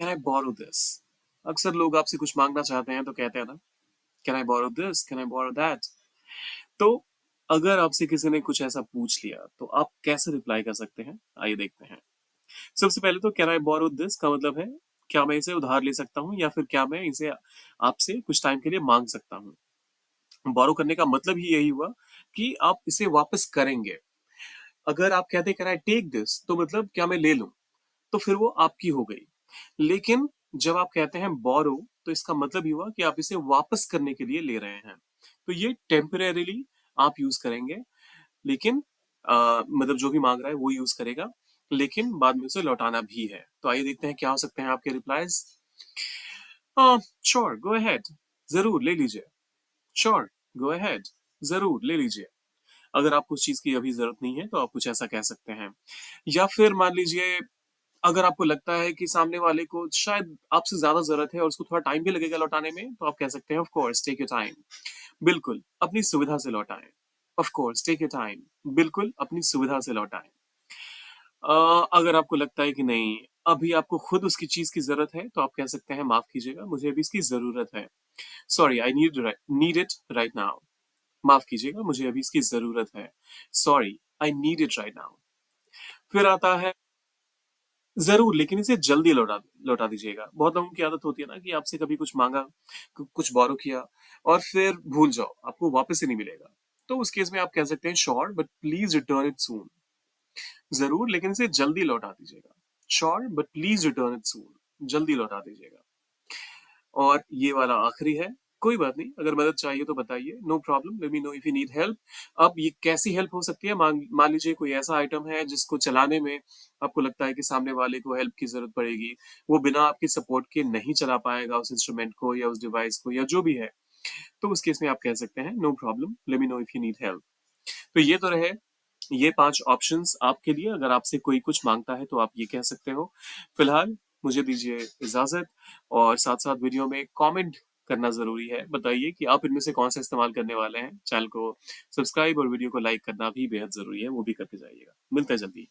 Can I borrow this? अक्सर लोग आपसे कुछ मांगना चाहते हैं तो कहते हैं ना, can I borrow this, can I borrow that? तो अगर आपसे किसी ने कुछ ऐसा पूछ लिया तो आप कैसे रिप्लाई कर सकते हैं, आइए देखते हैं। सबसे पहले तो कैन आई बोरो दिस का मतलब है, क्या मैं इसे उधार ले सकता हूँ या फिर क्या मैं इसे आपसे कुछ टाइम के लिए मांग सकता हूँ। बोरो करने का मतलब ही यही हुआ कि आप इसे वापस करेंगे। अगर आप कहते कैन आई टेक दिस तो मतलब क्या मैं ले लूं, तो फिर वो आपकी हो गई। लेकिन जब आप कहते हैं बोरो तो इसका मतलब ये हुआ कि आप इसे वापस करने के लिए ले रहे हैं। तो ये टेम्परेरीली आप यूज करेंगे, लेकिन मतलब जो भी मांग रहा है वो यूज करेगा, लेकिन बाद में उसे लौटाना भी है। तो आइए देखते हैं क्या हो सकते हैं आपके रिप्लाईज। श्योर, गो अहेड, जरूर ले लीजिए। श्योर, गो अहेड, जरूर ले लीजिए। अगर आपको उस चीज की अभी जरूरत नहीं है तो आप कुछ ऐसा कह सकते हैं। या फिर मान लीजिए, अगर आपको लगता है कि सामने वाले को शायद आपसे ज्यादा जरूरत है और उसको थोड़ा टाइम भी लगेगा लौटाने में, तो आप कह सकते हैं of course take your time, बिल्कुल अपनी सुविधा से लौटाएं। Of course take your time, बिल्कुल अपनी सुविधा से लौटाएं। अगर आपको लगता है कि नहीं, अभी आपको खुद उसकी चीज की जरूरत है, तो आप कह सकते हैं माफ कीजिएगा, मुझे अभी इसकी जरूरत है। Sorry, I need it right now. माफ कीजिएगा, मुझे अभी इसकी जरूरत है। Sorry, I need it right now. फिर आता है जरूर, लेकिन इसे जल्दी लौटा लौटा दीजिएगा। बहुत लोगों की आदत होती है ना कि आपसे कभी कुछ मांगा, कुछ बोरो किया और फिर भूल जाओ, आपको वापस ही नहीं मिलेगा। तो उस केस में आप कह सकते हैं sure but please return it सून। जरूर, लेकिन इसे जल्दी लौटा दीजिएगा। Sure but please return it सून, जल्दी लौटा दीजिएगा। और ये वाला आखिरी है, कोई बात नहीं, अगर मदद चाहिए तो बताइए, no problem, let me know if you need help. अब ये कैसी हेल्प हो सकती है, मान मान लीजिए कोई ऐसा आइटम है जिसको चलाने में आपको लगता है कि सामने वाले को हेल्प की जरूरत पड़ेगी, वो बिना आपके सपोर्ट के नहीं चला पाएगा उस इंस्ट्रूमेंट को या उस डिवाइस को या जो भी है। तो उस केस में आप कह सकते हैं no problem, let me know if you need help. तो ये तो रहे ये 5 ऑप्शंस आपके लिए, अगर आपसे कोई कुछ मांगता है तो आप ये कह सकते हो। फिलहाल मुझे दीजिए इजाजत, और साथ साथ वीडियो में कमेंट करना जरूरी है, बताइए कि आप इनमें से कौन सा इस्तेमाल करने वाले हैं। चैनल को सब्सक्राइब और वीडियो को लाइक करना भी बेहद जरूरी है, वो भी करके जाइएगा। मिलते हैं जल्दी।